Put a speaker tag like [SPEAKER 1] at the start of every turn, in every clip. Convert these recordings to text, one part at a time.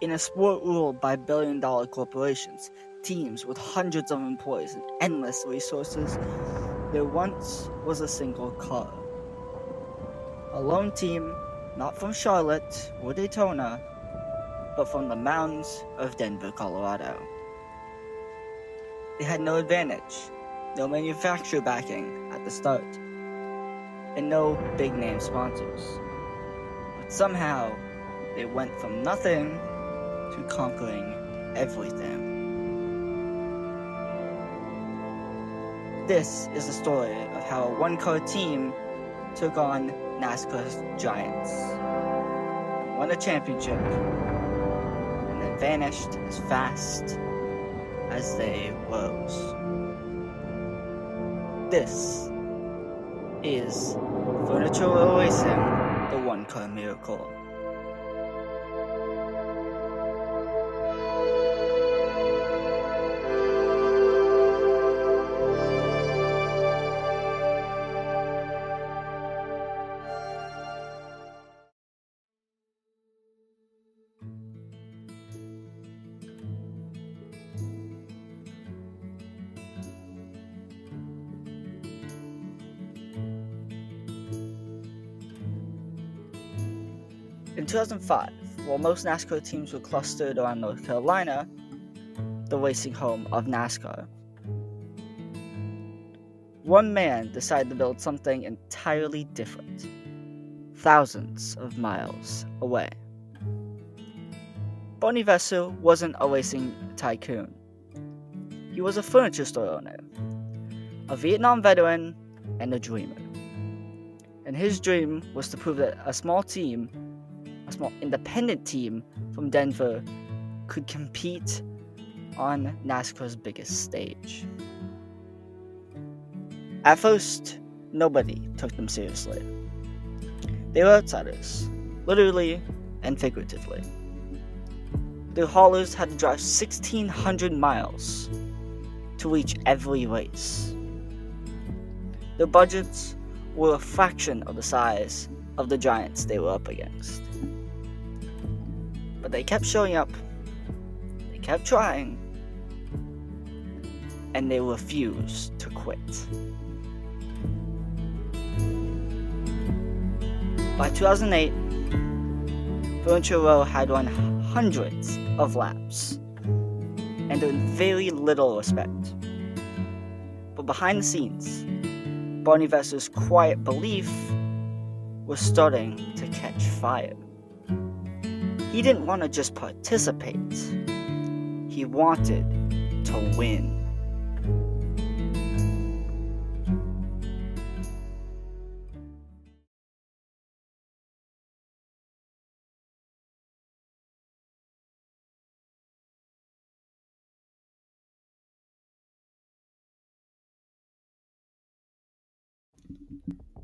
[SPEAKER 1] In a sport ruled by billion-dollar corporations, teams with hundreds of employees and endless resources, there once was a single car. A lone team, not from Charlotte or Daytona, but from the mountains of Denver, Colorado. They had no advantage, no manufacturer backing at the start, and no big-name sponsors. But somehow, they went from nothing to conquering everything. This is the story of how a one-car team took on NASCAR's giants, won a championship, and then vanished as fast as they rose. This is Furniture Racing, the one-car miracle. In 2005, while most NASCAR teams were clustered around North Carolina, the racing home of NASCAR, one man decided to build something entirely different, thousands of miles away. Barney Vesser wasn't a racing tycoon. He was a furniture store owner, a Vietnam veteran, and a dreamer. And his dream was to prove that a small independent team from Denver could compete on NASCAR's biggest stage. At first, nobody took them seriously. They were outsiders, literally and figuratively. Their haulers had to drive 1,600 miles to reach every race. Their budgets were a fraction of the size of the giants they were up against. But they kept showing up, they kept trying, and they refused to quit. By 2008, Furniture Row had run hundreds of laps and earned very little respect. But behind the scenes, Barney Vesser's quiet belief was starting to catch fire. He didn't want to just participate. He wanted to win.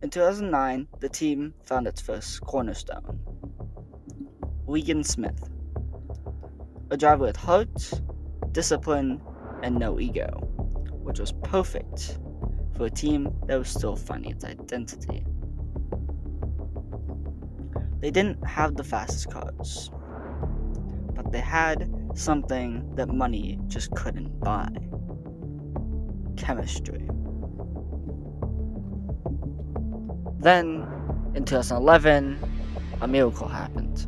[SPEAKER 1] In 2009, the team found its first cornerstone, Regan Smith, a driver with heart, discipline, and no ego, which was perfect for a team that was still finding its identity. They didn't have the fastest cars, but they had something that money just couldn't buy: chemistry. Then, in 2011, a miracle happened.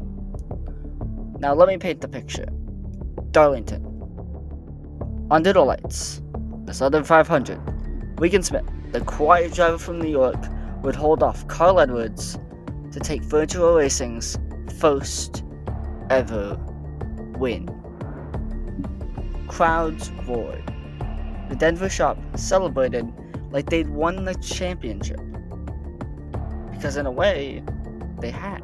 [SPEAKER 1] Now let me paint the picture. Darlington. Under the lights, the Southern 500, Regan Smith, the quiet driver from New York, would hold off Carl Edwards to take Furniture Racing's first ever win. Crowds roared. The Denver shop celebrated like they'd won the championship. Because in a way, they had.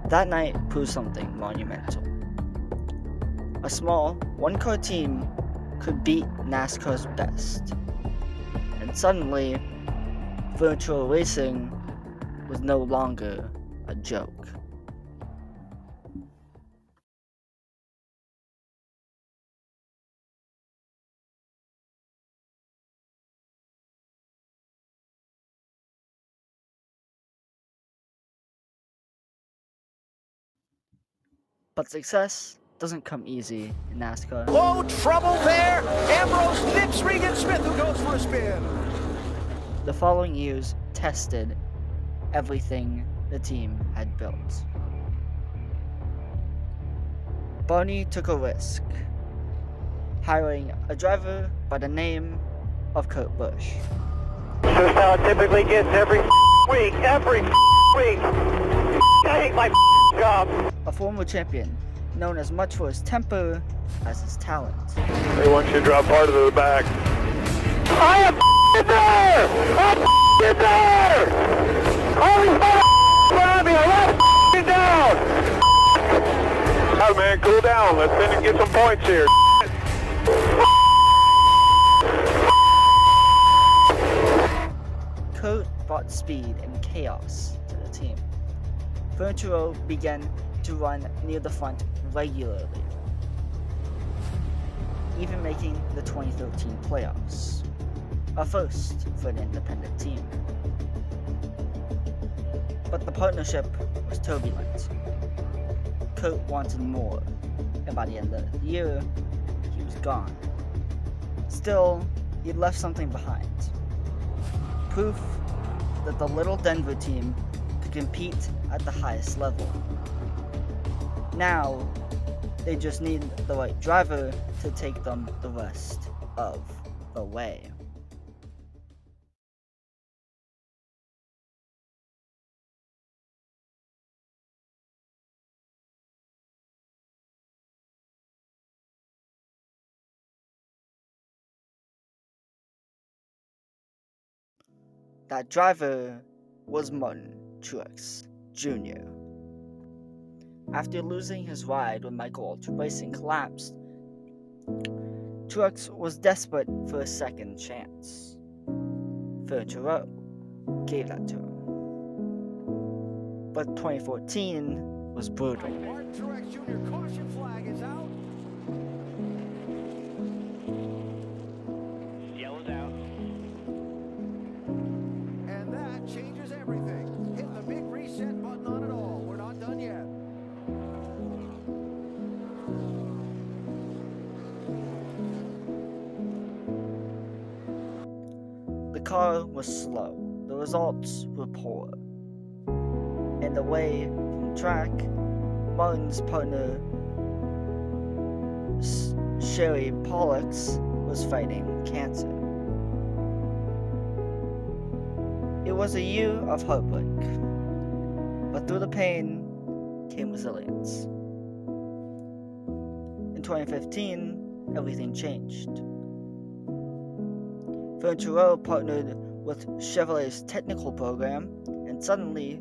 [SPEAKER 1] That night proved something monumental. A small, one-car team could beat NASCAR's best. And suddenly, Furniture Racing was no longer a joke. But success doesn't come easy in NASCAR.
[SPEAKER 2] Oh, trouble there! Ambrose nips Regan Smith, who goes for a spin.
[SPEAKER 1] The following years tested everything the team had built. Barney took a risk, hiring a driver by the name of Kurt Busch.
[SPEAKER 3] This is how it typically gets every week. I hate my job.
[SPEAKER 1] A former champion, known as much for his temper as his talent.
[SPEAKER 3] They want you to drop part of the back. I am in there! I'm in there! All these behind me, I'm down! Oh man, cool down. Let's send and get some points here.
[SPEAKER 1] Kurt brought speed and chaos to the team. Ventura began to run near the front regularly, even making the 2013 playoffs, a first for an independent team. But the partnership was turbulent. Kurt wanted more, and by the end of the year, he was gone. Still, he'd left something behind. Proof that the little Denver team could compete at the highest level. Now, they just need the right driver to take them the rest of the way. That driver was Martin Truex Jr. After losing his ride when Michael Waltrip Racing collapsed, Truex was desperate for a second chance. Ventura gave that to him. But 2014 was brutal.
[SPEAKER 2] Martin Truex Jr. caution flag is out.
[SPEAKER 3] Yellow's out.
[SPEAKER 2] And that changes everything. Hit the big reset button on it all. We're not done yet.
[SPEAKER 1] The car was slow, the results were poor, and away from the track, Martin's partner Sherry Pollux was fighting cancer. It was a year of heartbreak, but through the pain came resilience. In 2015, everything changed. Ventura partnered with Chevrolet's technical program, and suddenly,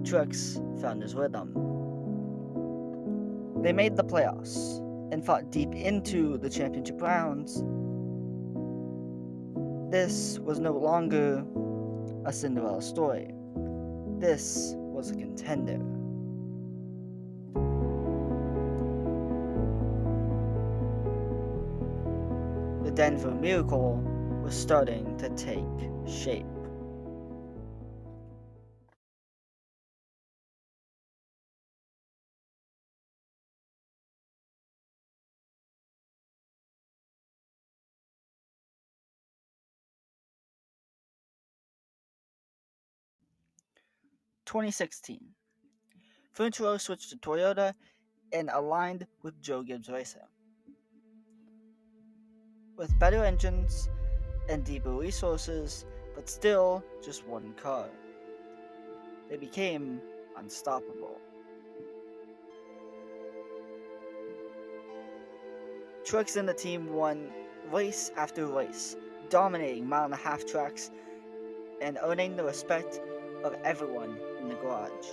[SPEAKER 1] Truex found his rhythm. They made the playoffs and fought deep into the championship rounds. This was no longer a Cinderella story. This was a contender. The Denver Miracle was starting to take shape. (2016) Ventura switched to Toyota and aligned with Joe Gibbs Racing. With better engines and deeper resources, but still just one car, they became unstoppable. Truex and the team won race after race, dominating mile-and-a-half tracks and earning the respect of everyone in the garage.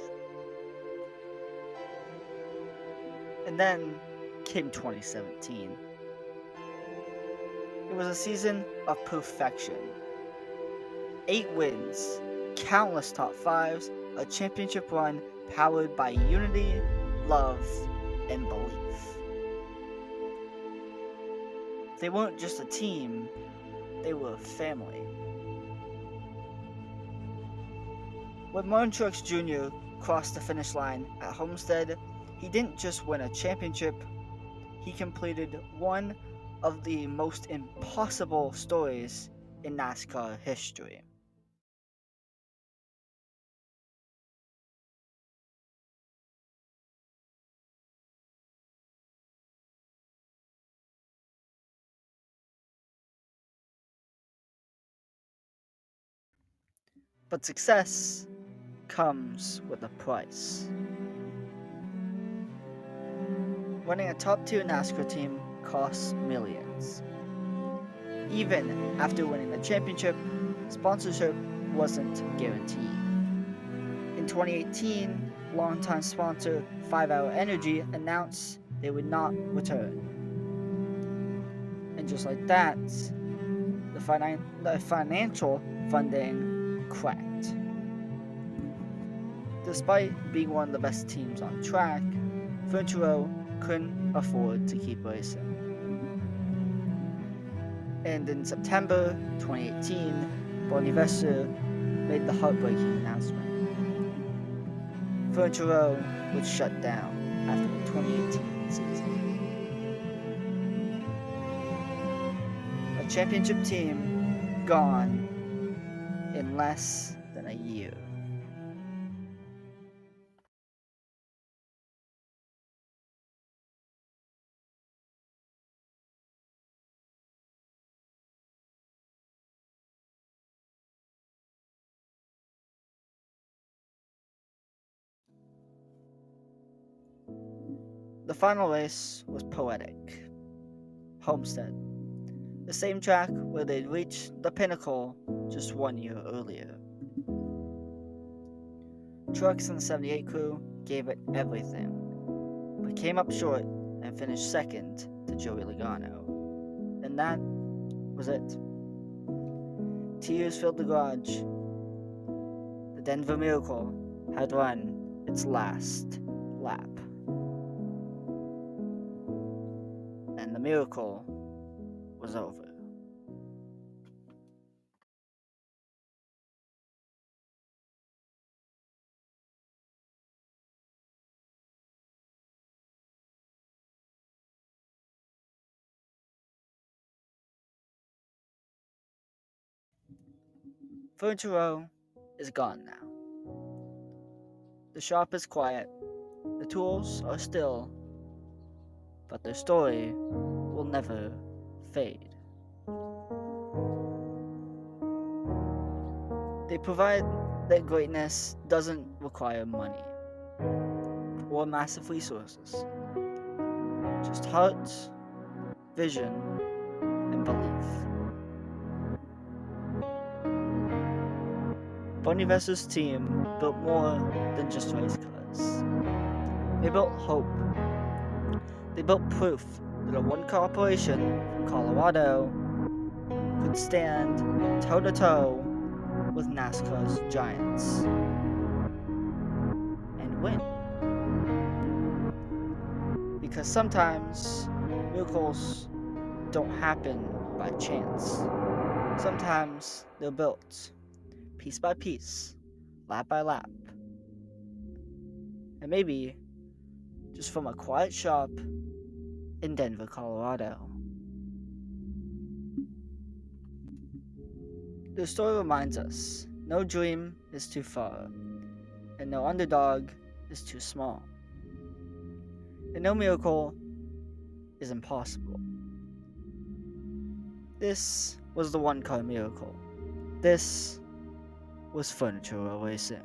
[SPEAKER 1] And then came 2017. It was a season of perfection. 8 wins, countless top 5s, a championship run powered by unity, love, and belief. They weren't just a team, they were a family. When Martin Truex Jr. crossed the finish line at Homestead, He didn't just win a championship, he completed one of the most impossible stories in NASCAR history. But success comes with a price. Running a top tier NASCAR team costs millions. Even after winning the championship, sponsorship wasn't guaranteed. In 2018, longtime sponsor 5 Hour Energy announced they would not return. And just like that, the financial funding cracked. Despite being one of the best teams on track, Furniture couldn't afford to keep racing. And in September 2018, Bonnie Vesser made the heartbreaking announcement. Furniture was shut down after the 2018 season. A championship team gone in less than a year. The final race was poetic. Homestead, the same track where they'd reached the pinnacle just 1 year earlier. Trucks and the 78 crew gave it everything, but came up short and finished second to Joey Logano. And that was it. Tears filled the garage. The Denver Miracle had run its last lap. And the miracle was over. Furniture is gone now. The shop is quiet, the tools are still, but their story will never fade. They provide that greatness doesn't require money or massive resources, just heart, vision, and belief. Bonnie Vesser's team built more than just race cars. They built hope. They built proof that a one-car operation from Colorado could stand toe-to-toe with NASCAR's giants and win. Because sometimes miracles don't happen by chance. Sometimes they're built piece by piece, lap by lap. And maybe just from a quiet shop in Denver, Colorado. The story reminds us no dream is too far, and no underdog is too small, and no miracle is impossible. This was the one car miracle. This was Furniture Racing.